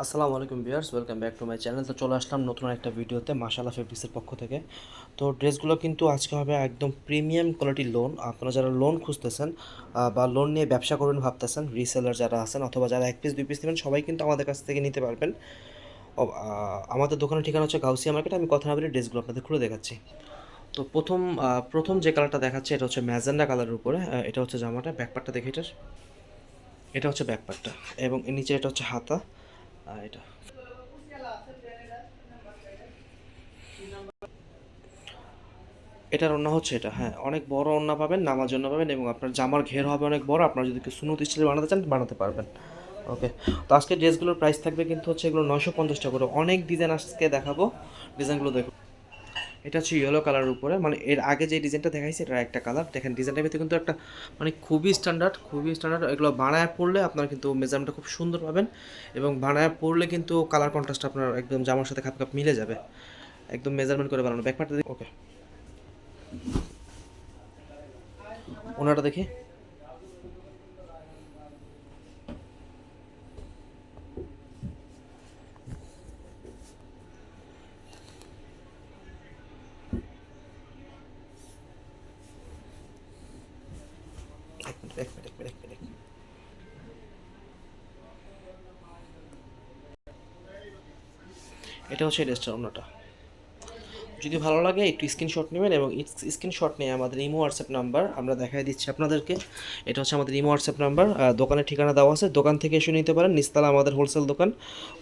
আসসালামু আলাইকুম viewers, welcome back to my channel. তো চলে আসলাম নতুন একটা ভিডিওতে মাশাআল্লাহ ফেব্রিক্সের পক্ষ থেকে। তো ড্রেসগুলো কিন্তু আজকে হবে একদম প্রিমিয়াম কোয়ালিটির লোন। আপনারা যারা লোন খুঁজতেছেন বা লোন নিয়ে ব্যবসা করবেন ভাবতেছেন, রিসেলার যারা আছেন অথবা যারা এক পিস দুই পিস নেবেন, সবাই কিন্তু আমাদের কাছ থেকে নিতে পারবেন। আমাদের দোকানের ঠিকানা হচ্ছে গাউসিয়া মার্কেট। আমি কথা না বলে ড্রেসগুলো আপনাদের খুলে দেখাচ্ছি। তো প্রথম যে কালারটা দেখাচ্ছে এটা হচ্ছে ম্যাজেন্ডা কালারের উপরে। এটা হচ্ছে জামাটা, ব্যাকপার্টটা দেখে এটার। এটা হচ্ছে ব্যাকপার্টটা এবং এর নিচে এটা হচ্ছে হাতা। এটা এটার ওড়না হচ্ছে এটা, হ্যাঁ, অনেক বড় ওড়না পাবেন, নামার জন্য পাবেন এবং আপনার জামার ঘের হবে অনেক বড়। আপনারা যদি একটু সুন্নত স্টাইলে বানাতে চান বানাতে পারবেন। ওকে। তো আজকে ড্রেসগুলোর প্রাইস থাকবে কিন্তু হচ্ছে এগুলো 950 টাকা করে। অনেক ডিজাইন আজকে দেখাবো, ডিজাইনগুলো দেখুন। এটা হচ্ছে ইয়েলো কালারের উপরে, মানে এর আগে যে ডিজাইনটা দেখাইছে এটা একটা কালার। দেখেন ডিজাইনটার ভিতরে কিন্তু একটা মানে খুবই স্ট্যান্ডার্ড। এগুলো বানায় পড়লে আপনার কিন্তু মেজারমেন্টটা খুব সুন্দর পাবেন এবং বানায় পড়লে কিন্তু কালার কন্ট্রাস্ট আপনার একদম জামার সাথে খাপ খাপ মিলে যাবে। একদম মেজারমেন্ট করে বানানো। ব্যাকপার্টটা ওকে, ওনাটা দেখি। এক মিনিট। এটা হচ্ছে ড্রেসটার ওড়নাটা। যদি ভালো লাগে একটু স্ক্রিনশট নেবেন এবং স্ক্রিনশট নিয়ে আমাদের ইমো হোয়াটসঅ্যাপ নাম্বার আমরা দেখাই দিচ্ছি আপনাদেরকে। এটা হচ্ছে আমাদের ইমো হোয়াটসঅ্যাপ নাম্বার। দোকানের ঠিকানা দেওয়া আছে, দোকান থেকে এসে নিতে পারেন। নিচতলা আমাদের হোলসেল দোকান,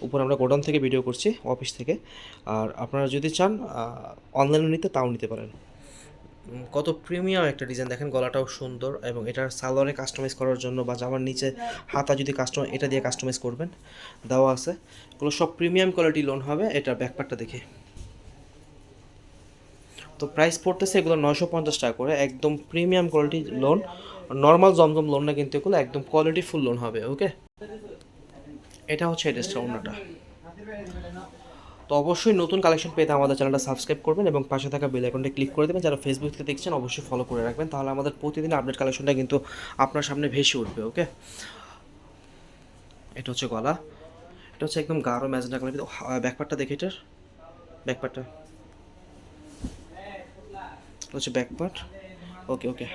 উপর আমরা গোডাউন থেকে ভিডিও করছি, অফিস থেকে। আর আপনারা যদি চান অনলাইনে নিতে, তাও নিতে পারেন। কত প্রিমিয়াম একটা ডিজাইন দেখেন, গলাটাও সুন্দর এবং এটার সালোয়ারে কাস্টমাইজ করার জন্য বা জামার নিচে হাতা যদি এটা দিয়ে কাস্টমাইজ করবেন দেওয়া আছে। এগুলো সব প্রিমিয়াম কোয়ালিটি লোন হবে। এটা ব্যাকপার্টটা দেখে। তো প্রাইস পড়তেছে এগুলো 950 টাকা করে, একদম প্রিমিয়াম কোয়ালিটি লোন। নর্মাল জমজম লোন না কিন্তু, এগুলো একদম কোয়ালিটি ফুল লোন হবে। ওকে। এটা হচ্ছে এড্রেসটা, অন্যটা। তো অবশ্যই নতুন কালেকশন পেতে আমাদের চ্যানেলটা সাবস্ক্রাইব করবেন এবং পাশে থাকা বেল আইকনটা ক্লিক করে দেবেন। যারা ফেসবুক থেকে দেখছেন অবশ্যই ফলো করে রাখবেন, তাহলে আমাদের প্রতিদিন আপডেট কালেকশনটা কিন্তু আপনার সামনে ভেসে উঠবে। ওকে। এটা হচ্ছে গলা। এটা হচ্ছে একদম গাঢ় ম্যাজেন্টা কালার। ব্যাকপার্টটা দেখে এটার, ব্যাকপার্টটা হচ্ছে ব্যাকপার্ট। ওকে ওকে।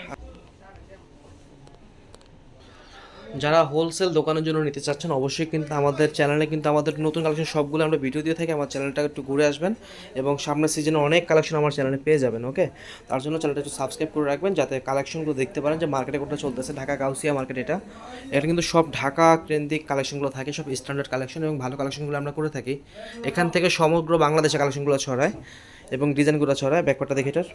যারা হোলসেল দোকানের জন্য নিতে চাচ্ছেন অবশ্যই কিন্তু আমাদের চ্যানেলে কিন্তু আমাদের নতুন কালেকশন সবগুলো আমরা ভিডিও দিয়ে থাকি। আমার চ্যানেলটা একটু ঘুরে আসবেন এবং সামনের সিজনে অনেক কালেকশন আমার চ্যানেলে পেয়ে যাবেন। ওকে। তার জন্য চ্যানেলটা একটু সাবস্ক্রাইব করে রাখবেন যাতে কালেকশনগুলো দেখতে পারেন যে মার্কেটে কোনটা চলতেছে। ঢাকা গাউসিয়া মার্কেট এটা। এটা কিন্তু সব ঢাকা কেন্দ্রিক কালেকশনগুলো থাকে, সব স্ট্যান্ডার্ড কালেকশন এবং ভালো কালেকশনগুলো আমরা করে থাকি। এখান থেকে সমগ্র বাংলাদেশে কালেকশনগুলো ছড়ায় এবং ডিজাইনগুলো ছড়ায়। ব্যাকপার্টটা দেখি এটার।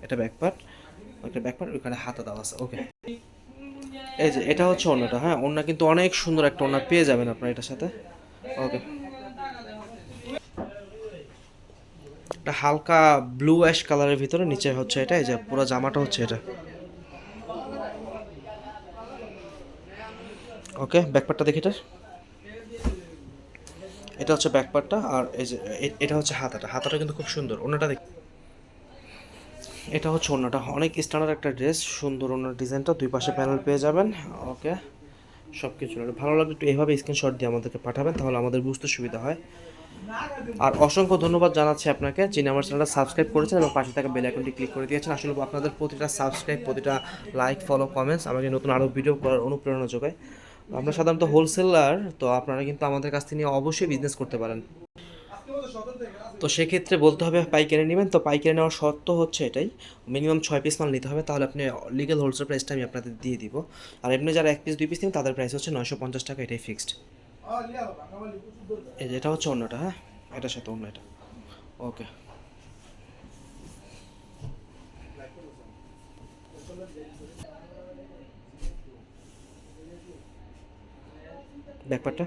এটা ব্যাকপার্ট। একটা ব্যাকপার্ট, ওইখানে হাতা দেওয়া আছে। ওকে। এই যে এটা হচ্ছে ওড়নাটা, হ্যাঁ, ওড়না কিন্তু অনেক সুন্দর একটা ওড়না পেয়ে যাবেন আপনার এটার সাথে। ওকে। এটা হালকা ব্লু অ্যাশ কালারের ভিতরে, নিচে হচ্ছে এটা। এই যে পুরো জামাটা হচ্ছে এটা। ওকে। ব্যাকপার্টটা দেখি এটা। এটা হচ্ছে ব্যাকপার্টটা আর এই যে এটা হচ্ছে হাতাটা কিন্তু খুব সুন্দর। ওড়নাটা দেখি। এটা হচ্ছে ওড়নাটা, অনেক স্ট্যান্ডার্ড একটা ড্রেস, সুন্দর ওড়নার ডিজাইনটা, দুই পাশে প্যানেল পেয়ে যাবেন। ওকে। সব কিছু ভালো লাগলে একটু এইভাবে স্ক্রিনশট দিয়ে আমাদেরকে পাঠাবেন, তাহলে আমাদের বুঝতে সুবিধা হয়। আর অসংখ্য ধন্যবাদ জানাচ্ছি আপনাকে যিনি আমার চ্যানেলটা সাবস্ক্রাইব করেছেন এবং পাশে থাকা বেল আইকনটি ক্লিক করে দিয়েছেন। আসলে আপনাদের প্রতিটা সাবস্ক্রাইব, প্রতিটা লাইক, ফলো, কমেন্টস আমাকে নতুন আরও ভিডিও করার অনুপ্রেরণা যোগায়। আমরা সাধারণত হোলসেলার, তো আপনারা কিন্তু আমাদের কাছ থেকে অবশ্যই বিজনেস করতে পারেন। তো সেক্ষেত্রে বলতে হবে পাইকারি নেবেন। তো পাইকারি নেওয়ার শর্ত হচ্ছে এটাই, মিনিমাম 6 পিস মাল নিতে হবে, তাহলে আপনি লিগেল হোলসেল প্রাইসটা আমি আপনাদের দিয়ে দিব। আর এমনি যারা এক পিস দুই পিস নেবেন তাদের প্রাইস হচ্ছে 950 টাকা, এটাই ফিক্সড। এই যে এটা হচ্ছে অন্যটা, হ্যাঁ, এটার সাথে অন্য এটা। ওকে। ব্যাপারটা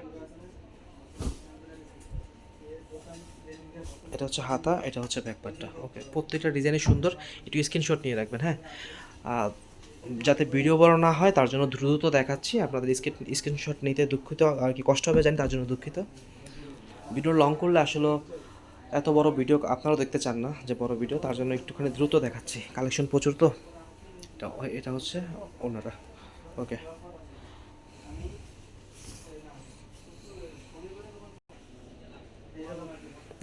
এটা হচ্ছে হাতা, এটা হচ্ছে ব্যাকপার্টটা। ওকে। প্রত্যেকটা ডিজাইনই সুন্দর। একটু স্ক্রিনশট নিয়ে রাখবেন, হ্যাঁ। আহ, যাতে ভিডিও বড় না হয় তার জন্য দ্রুত দেখাচ্ছি। আপনাদের স্ক্রিনশট নিতে দুঃখিত, আর কি কষ্ট হবে জানি, তার জন্য দুঃখিত। ভিডিও লং করলে আসলে এত বড় ভিডিও আপনারাও দেখতে চান না, যে বড় ভিডিও, তার জন্য একটুখানি দ্রুত দেখাচ্ছি, কালেকশন প্রচুর তো। এটা এটা হচ্ছে ওনারা। ওকে।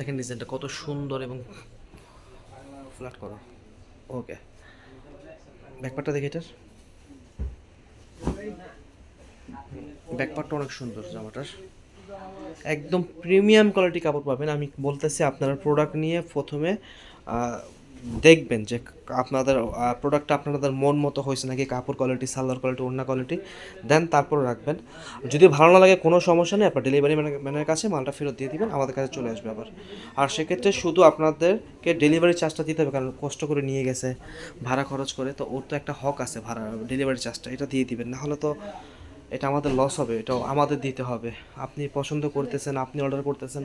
দেখেন ডিজাইনটা কত সুন্দর এবং ফ্ল্যাট করো। ওকে, ব্যাকপার্টটা দেখি এটার, ব্যাকপার্টটা অনেক সুন্দর জামাটার, একদম প্রিমিয়াম কোয়ালিটি কাপড় পাবেন। আমি বলতেছি আপনারা প্রোডাক্ট নিয়ে প্রথমে দেখবেন যে আপনাদের প্রোডাক্টটা আপনাদের মন মতো হয়েছে নাকি, কাপড় কোয়ালিটি, সালোয়ার কোয়ালিটি, ওড়না কোয়ালিটি, দেন তারপর রাখবেন। যদি ভালো না লাগে কোনো সমস্যা নেই, আপনার ডেলিভারি ম্যানের কাছে মালটা ফেরত দিয়ে দিবেন, আমাদের কাছে চলে আসবে আবার। আর সেক্ষেত্রে শুধু আপনাদেরকে ডেলিভারি চার্জটা দিতে হবে, কারণ কষ্ট করে নিয়ে গেছে, ভাড়া খরচ করে, তো ওর তো একটা হক আছে ভাড়া, ডেলিভারি চার্জটা এটা দিয়ে দিবেন, না হলে তো এটা আমাদের লস হবে, এটাও আমাদের দিতে হবে। আপনি পছন্দ করতেছেন, আপনি অর্ডার করতেছেন,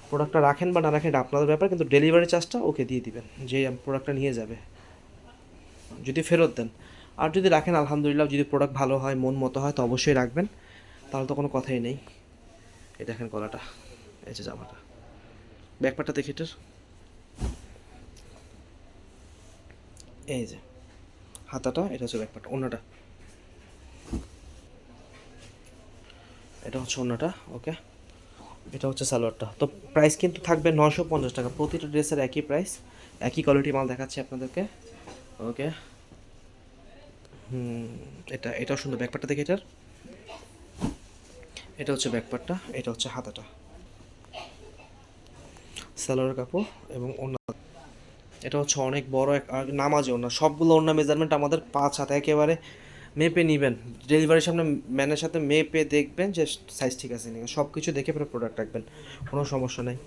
প্রোডাক্টটা রাখেন বা না রাখেন এটা আপনাদের ব্যাপার, কিন্তু ডেলিভারি চার্জটা ওকে দিয়ে দিবেন যে প্রোডাক্টটা নিয়ে যাবে, যদি ফেরত দেন। আর যদি রাখেন আলহামদুলিল্লাহ, যদি প্রোডাক্ট ভালো হয়, মন মতো হয়, তো অবশ্যই রাখবেন, তাহলে তো কোনো কথাই নেই। এই দেখেন গলাটা, এই যে জামাটা, ব্যাকপার্টটা দেখি এটার, এই যে হাতাটা, এটা হচ্ছে ব্যাকপার্টটা, ওড়নাটা, এটা হচ্ছে ওড়নাটা। ওকে, এটা হচ্ছে সালোয়ারটা। তো প্রাইস কিন্তু থাকবে 950 টাকা, প্রতিটা ড্রেসের একই প্রাইস, একই কোয়ালিটি মাল দেখাচ্ছি আপনাদেরকে। ওকে, এটাও সুন্দর, ব্যাকপার্টটা দেখি এটার, এটা হচ্ছে ব্যাকপার্টটা, এটা হচ্ছে হাতাটা, সালোয়ার কাপড় এবং ওড়না। এটা হচ্ছে অনেক বড় এক নামাজি ওড়না, সবগুলো ওড়না মেজারমেন্ট আমাদের 5 হাত, একেবারে মেপে নেবেন, ডেলিভারির সামনে ম্যানের সাথে মেপে দেখবেন যে সাইজ ঠিক আছে নাকি, সব কিছু দেখে পরে প্রোডাক্ট রাখবেন, কোনো সমস্যা নেই।